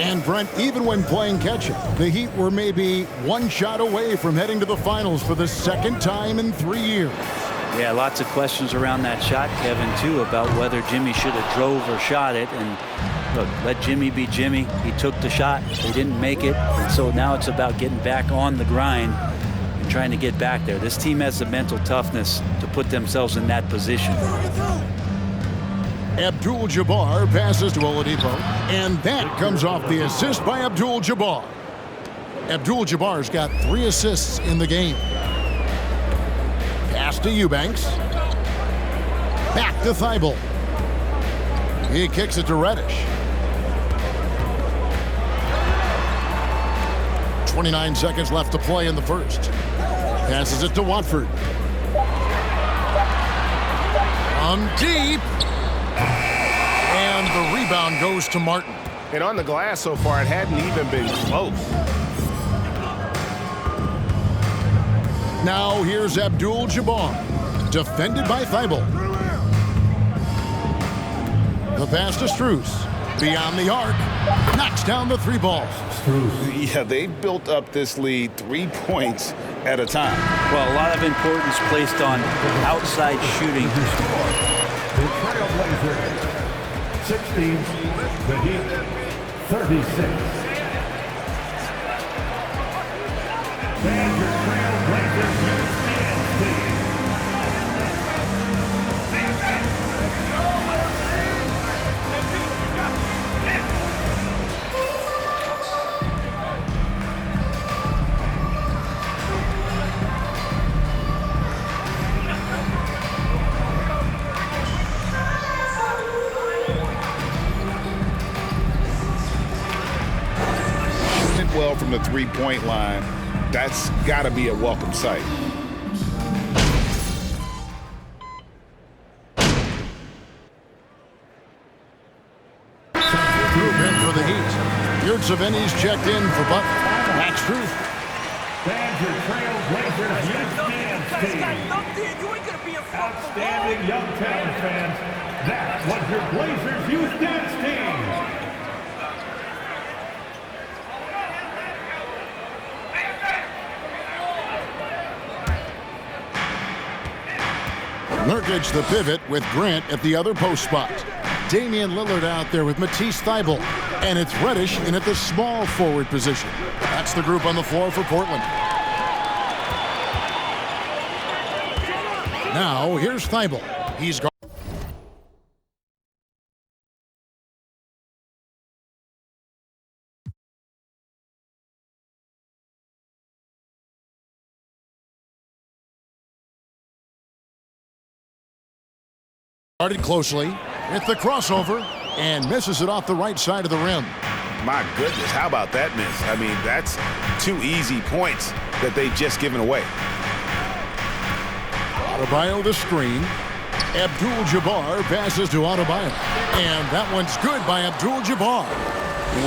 And Brent, even when playing catch-up, the Heat were maybe one shot away from heading to the finals for the second time in 3 years. Yeah, lots of questions around that shot, Kevin, too, about whether Jimmy should have drove or shot it. And look, let Jimmy be Jimmy. He took the shot. He didn't make it. And so now it's about getting back on the grind and trying to get back there. This team has the mental toughness to put themselves in that position. Abdul-Jabbar passes to Oladipo, and that comes off the assist by Abdul-Jabbar. Abdul-Jabbar's got 3 assists in the game. Pass to Eubanks. Back to Thibault. He kicks it to Reddish. 29 seconds left to play in the first. Passes it to Watford. Deep. And the rebound goes to Martin. And on the glass so far, it hadn't even been close. Now here's Abdul-Jabbar, defended by Thibault. The pass to Strus. Beyond the arc. Knocks down the 3 ball. Yeah, they built up this lead 3 points at a time. Well, a lot of importance placed on outside shooting. The Trailblazers, 60, the Heat, 36. And your Trailblazers use team. Well, from the 3-point line, that's got to be a welcome sight. Improvement for the Heat. Yurtseven's checked in for Butler. That's true. And your Trailblazers youth dance team. Outstanding young talent fans. That was your Blazers youth dance team. Nurkic the pivot with Grant at the other post spot. Damian Lillard out there with Matisse Thybulle. And it's Reddish in at the small forward position. That's the group on the floor for Portland. Now here's Thybulle. He's gone. Started closely with the crossover and misses it off the right side of the rim. My goodness, how about that miss? I mean, that's 2 easy points that they've just given away. Adebayo the screen. Abdul-Jabbar passes to Adebayo. And that one's good by Abdul-Jabbar.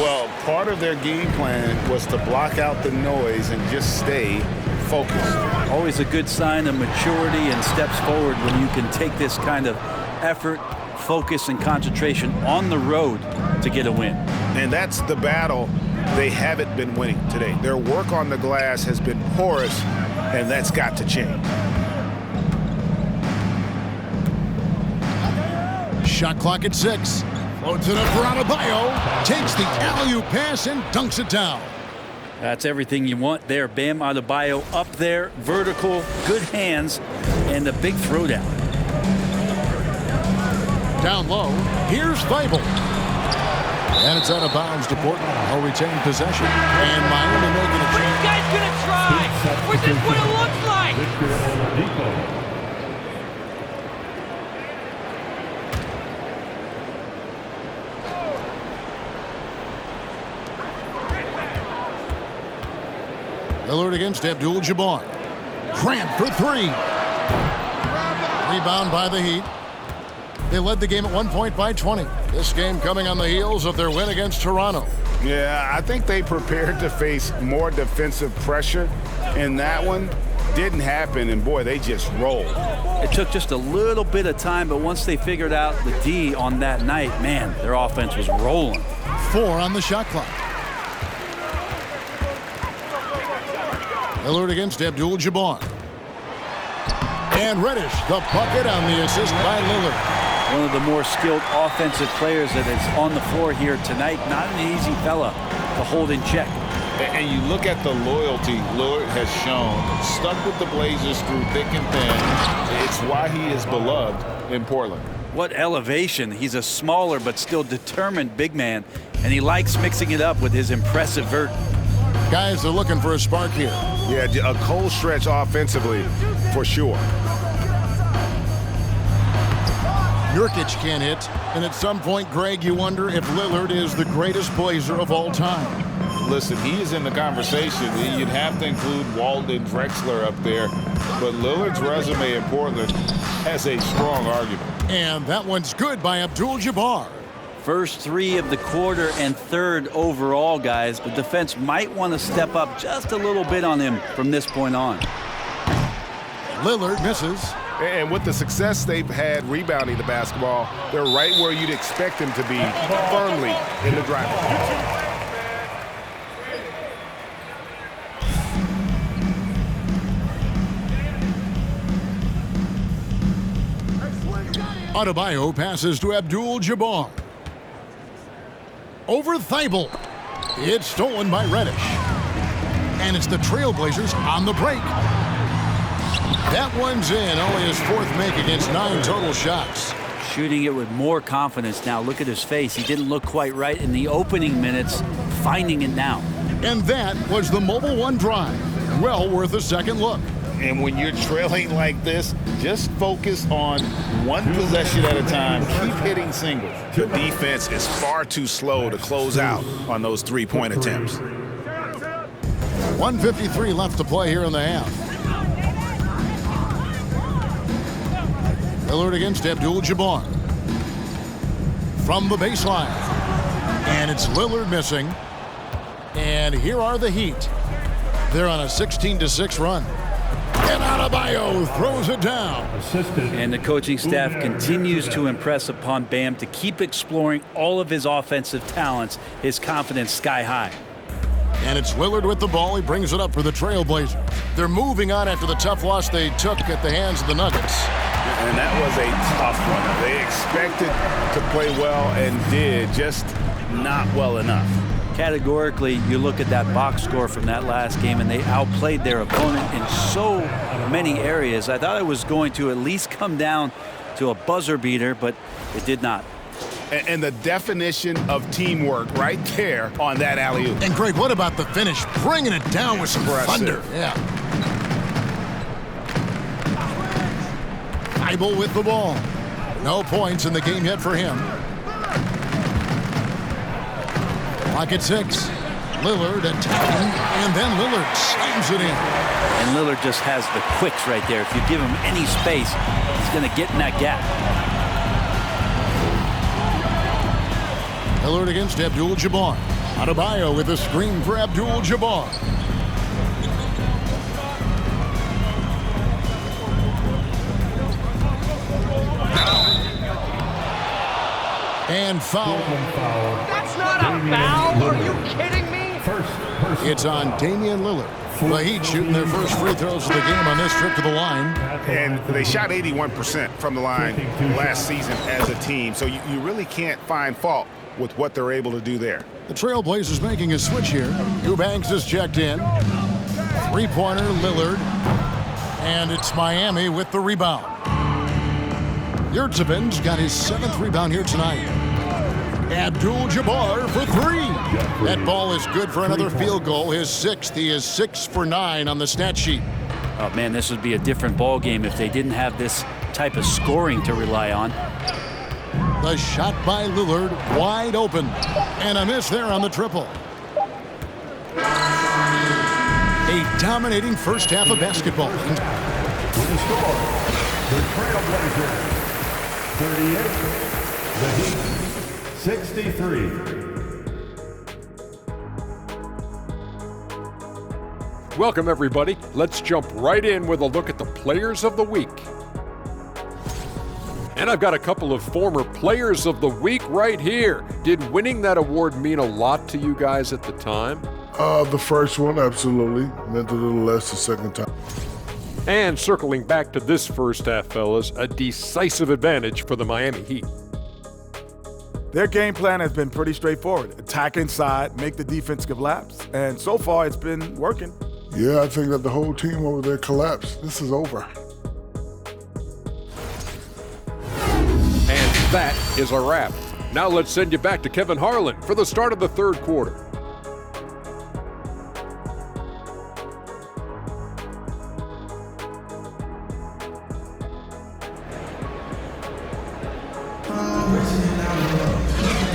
Well, part of their game plan was to block out the noise and just stay focused. Always a good sign of maturity and steps forward when you can take this kind of effort, focus, and concentration on the road to get a win. And that's the battle they haven't been winning today. Their work on the glass has been porous, and that's got to change. Shot clock at 6. Floats it up for Adebayo. Takes the alley-oop pass and dunks it down. That's everything you want there. Bam Adebayo up there, vertical, good hands, and a big throwdown. Down low, here's Thybulle. And it's out of bounds to Portland. They'll retain possession. And Miami making a change. You guys gonna try? Or just what it looks like? Lillard against Abdul-Jabbar. Grant for 3. Rebound by the Heat. They led the game at 1 point by 20. This game coming on the heels of their win against Toronto. Yeah, I think they prepared to face more defensive pressure, and that one didn't happen, and boy, they just rolled. It took just a little bit of time, but once they figured out the D on that night, man, their offense was rolling. 4 on the shot clock. Lillard against Abdul-Jabbar. And Reddish, the bucket on the assist by Lillard. One of the more skilled offensive players that is on the floor here tonight. Not an easy fella to hold in check. And you look at the loyalty Lillard has shown, stuck with the Blazers through thick and thin. It's why he is beloved in Portland. What elevation. He's a smaller but still determined big man, and he likes mixing it up with his impressive vert. Guys are looking for a spark here. Yeah, a cold stretch offensively for sure. Nurkic can't hit, and at some point, Greg, you wonder if Lillard is the greatest Blazer of all time. Listen, he is in the conversation. You'd have to include Walton Drexler up there, but Lillard's resume in Portland has a strong argument. And that one's good by Abdul-Jabbar. First 3 of the quarter and 3rd overall, guys. The defense might want to step up just a little bit on him from this point on. Lillard misses. And with the success they've had rebounding the basketball, they're right where you'd expect them to be, firmly in the driving. Adebayo passes to Abdul-Jabbar. Over Thibault. It's stolen by Reddish. And it's the Trailblazers on the break. That one's in. Only his 4th make against 9 total shots. Shooting it with more confidence now. Look at his face. He didn't look quite right in the opening minutes. Finding it now. And that was the Mobile One drive. Well worth a second look. And when you're trailing like this, just focus on one possession at a time. Keep hitting singles. The defense is far too slow to close out on those three-point attempts. 1:53 left to play here in the half. Lillard against Abdul-Jabbar. From the baseline. And it's Lillard missing. And here are the Heat. They're on a 16-6 run. And Adebayo throws it down. And the coaching staff continues to impress upon Bam to keep exploring all of his offensive talents, his confidence sky high. And it's Lillard with the ball. He brings it up for the Trailblazers. They're moving on after the tough loss they took at the hands of the Nuggets. And that was a tough one. They expected to play well and did, just not well enough. Categorically, you look at that box score from that last game, and they outplayed their opponent in so many areas. I thought it was going to at least come down to a buzzer beater, but it did not. And the definition of teamwork right there on that alley-oop. And Greg, what about the finish? Bringing it down with some thunder. Yeah. Thibault with the ball. No points in the game yet for him. Clock at 6. Lillard attacking, and then Lillard slams it in. And Lillard just has the quicks right there. If you give him any space, he's going to get in that gap. Lillard against Abdul-Jabbar. Adebayo with a screen for Abdul-Jabbar. And foul. That's not a foul. Are you kidding me? It's on Damian Lillard. The Heat shooting their first free throws of the game on this trip to the line. And they shot 81% from the line last season as a team. So you really can't find fault with what they're able to do there. The Trailblazers making a switch here. Eubanks is checked in. Three-pointer Lillard. And it's Miami with the rebound. Yurtsevic's got his 7th rebound here tonight. Abdul-Jabbar for 3. That ball is good for another field goal. His 6th. He is 6 for 9 on the stat sheet. Oh, man, this would be a different ball game if they didn't have this type of scoring to rely on. The shot by Lillard, wide open. And a miss there on the triple. A dominating first half of basketball. With the score, the Trailblazers 38, the Heat 63. Welcome, everybody. Let's jump right in with a look at the Players of the Week. And I've got a couple of former Players of the Week right here. Did winning that award mean a lot to you guys at the time? The first one, absolutely. Meant a little less the second time. And circling back to this first half, fellas, a decisive advantage for the Miami Heat. Their game plan has been pretty straightforward. Attack inside, make the defense collapse, and so far it's been working. Yeah, I think that the whole team over there collapsed. This is over. And that is a wrap. Now let's send you back to Kevin Harlan for the start of the third quarter.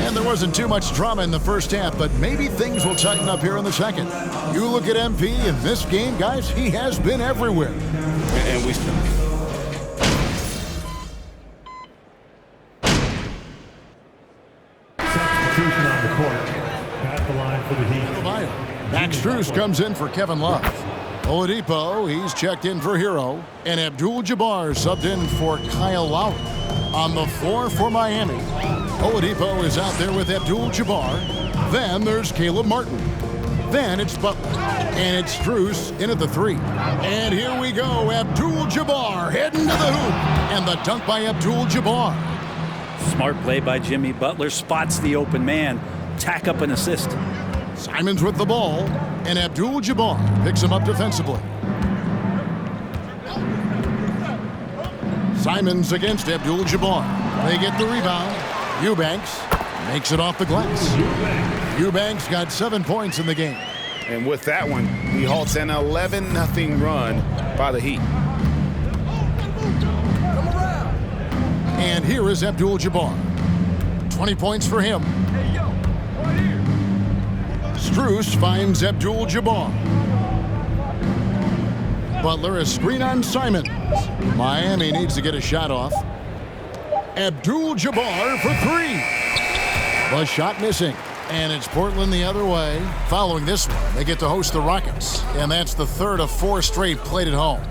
And there wasn't too much drama in the first half, but maybe things will tighten up here in the second. You look at MP in this game, guys, he has been everywhere. And we Substitution on the court. At the line for the Heat. Max Strus comes in for Kevin Love. Oladipo, he's checked in for Hero. And Abdul-Jabbar subbed in for Kyle Lowry. On the floor for Miami, Oladipo is out there with Abdul-Jabbar. Then there's Caleb Martin. Then it's Butler. And it's Strus in at the three. And here we go, Abdul-Jabbar heading to the hoop. And the dunk by Abdul-Jabbar. Smart play by Jimmy Butler. Spots the open man. Tack up an assist. Simons with the ball. And Abdul-Jabbar picks him up defensively. Simons against Abdul-Jabbar. They get the rebound. Eubanks makes it off the glass. Eubanks got 7 points in the game. And with that one, he halts an 11-0 run by the Heat. And here is Abdul-Jabbar. 20 points for him. Strus finds Abdul-Jabbar. Butler, a screen on Simons. Miami needs to get a shot off. Abdul-Jabbar for three. The shot missing. And it's Portland the other way. Following this one, they get to host the Rockets. And that's the third of 4 straight played at home.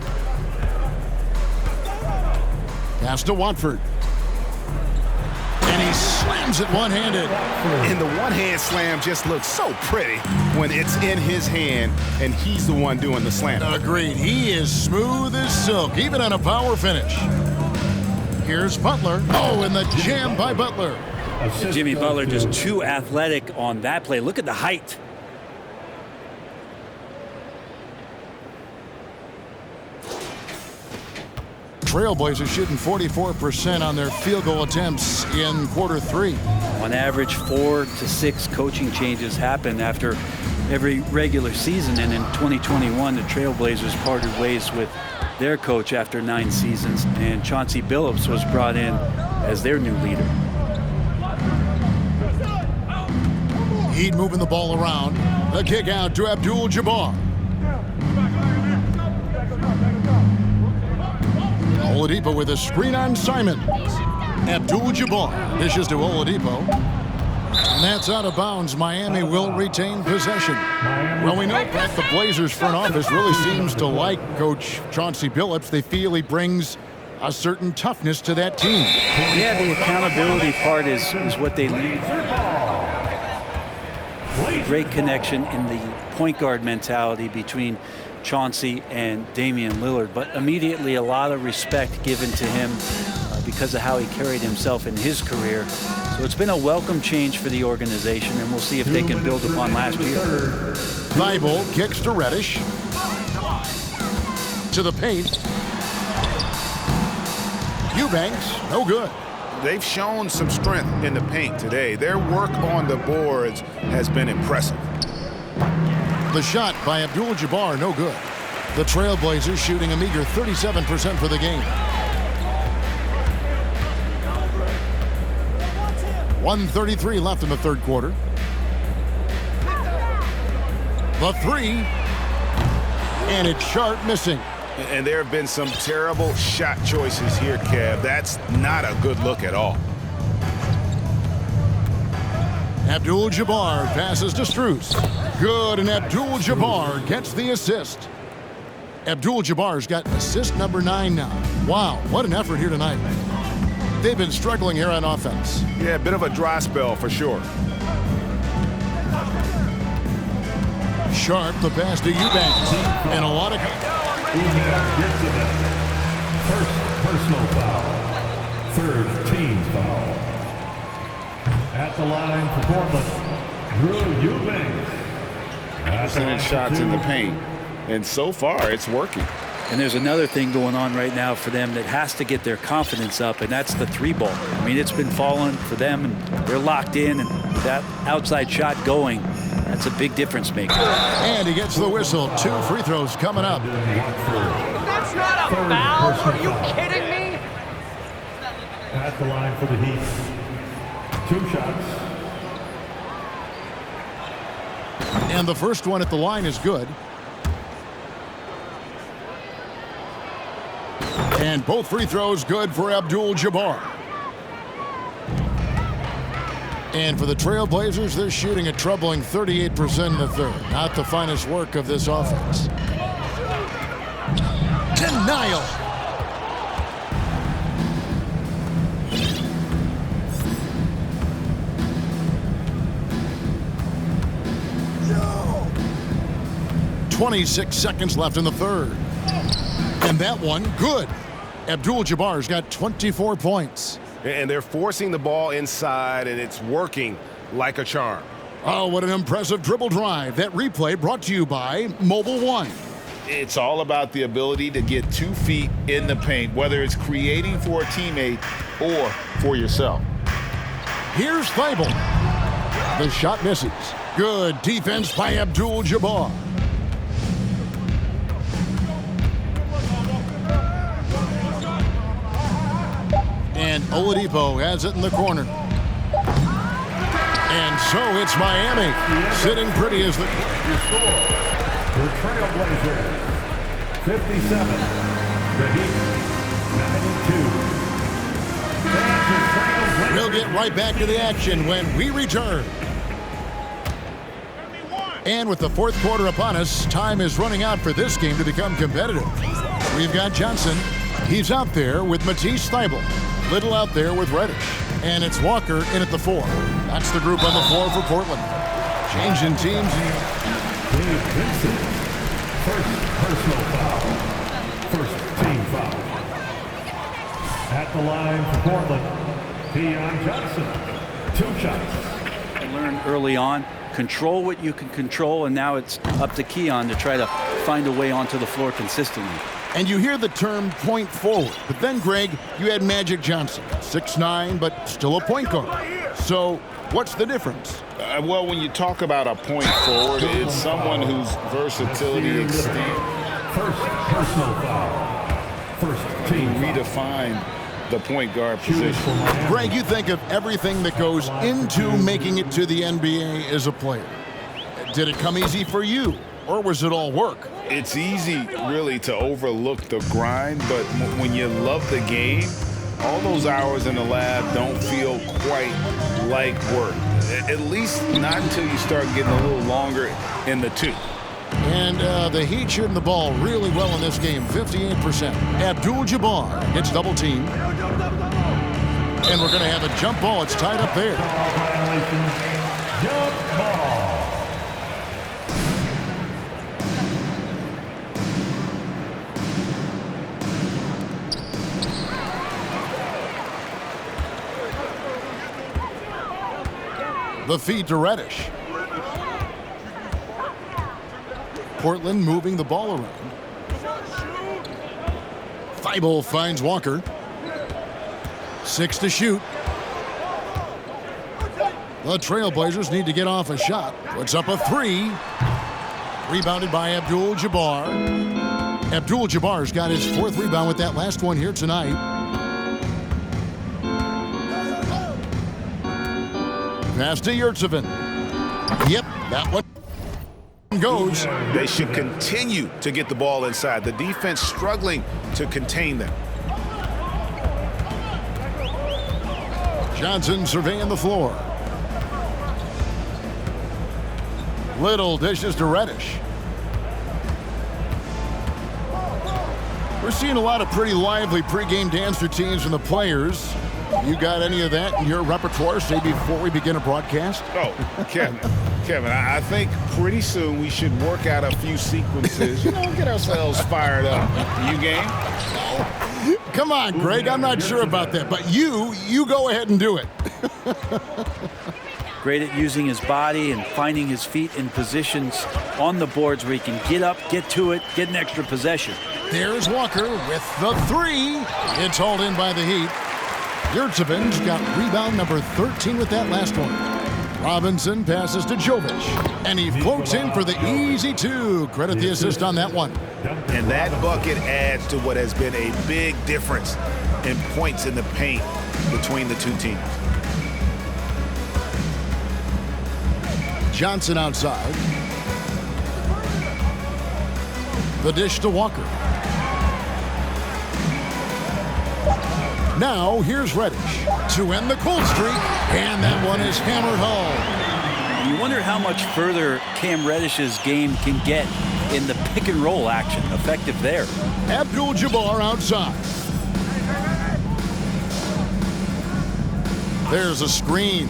Pass to Watford. And he slams it one-handed. And the one-hand slam just looks so pretty when it's in his hand and he's the one doing the slam. Agreed. He is smooth as silk, even on a power finish. Here's Butler. Oh, and the jam by Butler. Jimmy Butler just too athletic on that play. Look at the height. Trailblazers shooting 44% on their field goal attempts in quarter 3. On average, 4 to 6 coaching changes happen after every regular season. And in 2021, the Trailblazers parted ways with their coach after 9 seasons. And Chauncey Billups was brought in as their new leader. Heat moving the ball around. The kick out to Abdul-Jabbar. Oladipo with a screen on Simons. Abdul-Jabbar dishes to Oladipo. And that's out of bounds. Miami will retain possession. Well, we know that the Blazers front office really seems to like Coach Chauncey Billups. They feel he brings a certain toughness to that team. Yeah, the accountability part is what they need. Great connection in the point guard mentality between Chauncey and Damian Lillard, but immediately a lot of respect given to him because of how he carried himself in his career. So it's been a welcome change for the organization, and we'll see if they can build upon last year. Thibault kicks to Reddish. To the paint. Eubanks, no good. They've shown some strength in the paint today. Their work on the boards has been impressive. The shot by Abdul-Jabbar, no good. The Trailblazers shooting a meager 37% for the game. 1:33 left in the third quarter. The three. And it's Sharp missing. And there have been some terrible shot choices here, Kev. That's not a good look at all. Abdul-Jabbar passes to Strus. Good, and Abdul-Jabbar gets the assist. Abdul-Jabbar's got assist number 9 now. Wow, what an effort here tonight. they've been struggling here on offense. Yeah, a bit of a dry spell for sure. Sharp, the pass to Eubanks. And a lot of... First personal foul. Third team foul. At the line for Portland, Drew Eubanks. Sending shots in the paint. And so far, it's working. And there's another thing going on right now for them that has to get their confidence up, and that's the three ball. I mean, it's been falling for them, and they're locked in, and with that outside shot going, that's a big difference maker. And he gets the whistle. 2 free throws coming up. That's not a foul. Are you kidding me? At the line for the Heat. 2 shots. And the first one at the line is good. And both free throws good for Abdul-Jabbar. And for the Trailblazers, they're shooting a troubling 38% in the third. Not the finest work of this offense. Denial. No. 26 seconds left in the third. And that one, good. Abdul-Jabbar's got 24 points. And they're forcing the ball inside, and it's working like a charm. Oh, what an impressive dribble drive. That replay brought to you by Mobile One. It's all about the ability to get 2 feet in the paint, whether it's creating for a teammate or for yourself. Here's Thibault. The shot misses. Good defense by Abdul-Jabbar. And Oladipo has it in the corner. And so it's Miami sitting pretty as the Trailblazers 57, the Heat 92. We'll get right back to the action when we return. And with the fourth quarter upon us, time is running out for this game to become competitive. We've got Johnson. He's out there with Matisse Thybulle. Little out there with Reddish. And it's Walker in at the 4. That's the group on the floor for Portland. Changing teams. Dave Vincent, first personal foul. First team foul. At the line for Portland, Keon Johnson. 2 shots. I learned early on, control what you can control, and now it's up to Keon to try to find a way onto the floor consistently. And you hear the term point forward. But then, Greg, you had Magic Johnson. 6'9", but still a point guard. So what's the difference? Well, when you talk about a point forward, it's someone whose versatility extends. First personal foul. First team redefine the point guard position. Greg, you think of everything that goes into making it to the NBA as a player. Did it come easy for you, or was it all work? It's easy, really, to overlook the grind, but when you love the game, all those hours in the lab don't feel quite like work. At least not until you start getting a little longer in the tooth. And the Heat shooting the ball really well in this game, 58%. Abdul-Jabbar gets double teamed. And we're going to have a jump ball. It's tied up there. Jump ball. The feed to Reddish. Portland moving the ball around. Thybulle finds Walker. 6 to shoot. The Trailblazers need to get off a shot. Puts up a 3. Rebounded by Abdul-Jabbar. Abdul-Jabbar's got his 4th rebound with that last one here tonight. Pass to Yurtseven. Yep, that one goes. They should continue to get the ball inside. The defense struggling to contain them. Johnson surveying the floor. Little dishes to Reddish. We're seeing a lot of pretty lively pregame dance routines from the players. You got any of that in your repertoire, say, before we begin a broadcast? Oh, Kevin, I think pretty soon we should work out a few sequences, get ourselves fired up. You game? Come on, Greg, I'm not sure about that, but you go ahead and do it. Great at using his body and finding his feet in positions on the boards where he can get up, get to it, get an extra possession. There's Walker with the three. It's hauled in by the Heat. Yurtseven's got rebound number 13 with that last one. Robinson passes to Jovic, and he floats in for the easy two. Credit the assist on that one. And that bucket adds to what has been a big difference in points in the paint between the two teams. Johnson outside. The dish to Walker. Now here's Reddish to end the cold streak, and that one is hammered home. You wonder how much further Cam Reddish's game can get in the pick and roll action. Effective there. Abdul-Jabbar outside. There's a screen.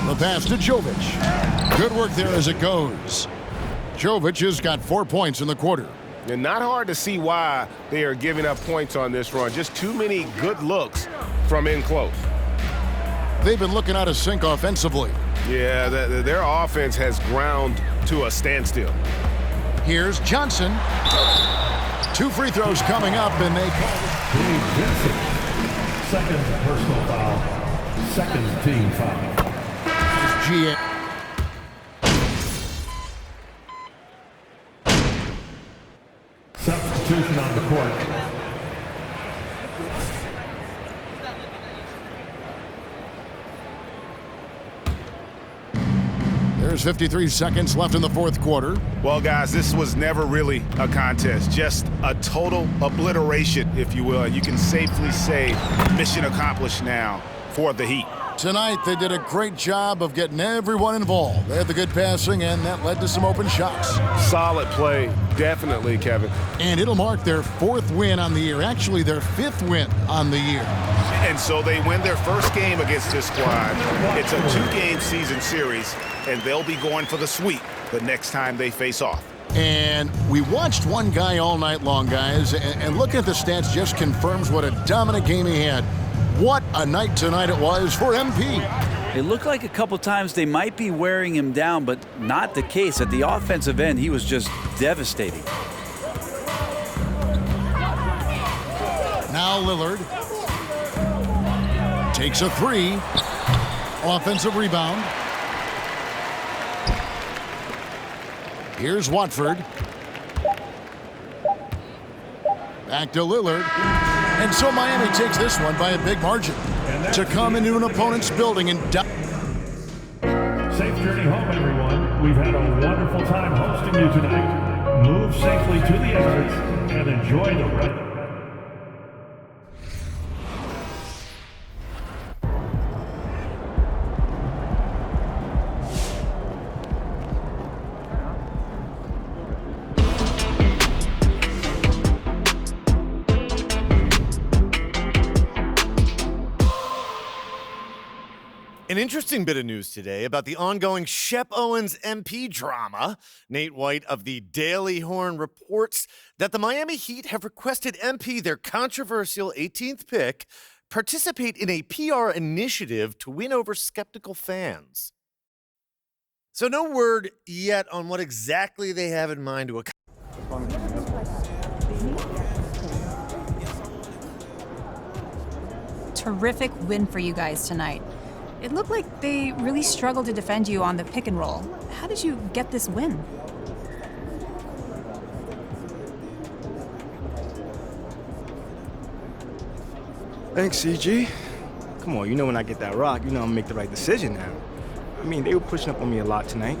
The pass to Jovic. Good work there as it goes. Jovic has got 4 points in the quarter. And not hard to see why they are giving up points on this run. Just too many good looks from in close. They've been looking out of sync offensively. Yeah, their offense has ground to a standstill. Here's Johnson. 2 free throws coming up, and they call it. Second personal foul. Second team foul. GA. Substitution on the court. There's 53 seconds left in the fourth quarter. Well, guys, this was never really a contest. Just a total obliteration, if you will. And you can safely say mission accomplished now for the Heat. Tonight, they did a great job of getting everyone involved. They had the good passing, and that led to some open shots. Solid play, definitely, Kevin. And it'll mark their 4th win on the year. Actually, their 5th win on the year. And so they win their first game against this squad. It's a 2-game season series, and they'll be going for the sweep the next time they face off. And we watched one guy all night long, guys, and looking at the stats just confirms what a dominant game he had. What a night tonight it was for MP. It looked like a couple times they might be wearing him down, but not the case. At the offensive end, he was just devastating. Now Lillard takes a 3. Offensive rebound. Here's Watford. Back to Lillard. And so Miami takes this one by a big margin to come into an opponent's building and safe journey home, everyone. We've had a wonderful time hosting you tonight. Move safely to the exits and enjoy the rest. An interesting bit of news today about the ongoing Shep Owens MP drama. Nate White of the Daily Horn reports that the Miami Heat have requested MP, their controversial 18th pick, participate in a PR initiative to win over skeptical fans. So no word yet on what exactly they have in mind to accomplish. Terrific win for you guys tonight. It looked like they really struggled to defend you on the pick and roll. How did you get this win? Thanks, CG. Come on, you know when I get that rock, you know I'm gonna make the right decision now. I mean, they were pushing up on me a lot tonight.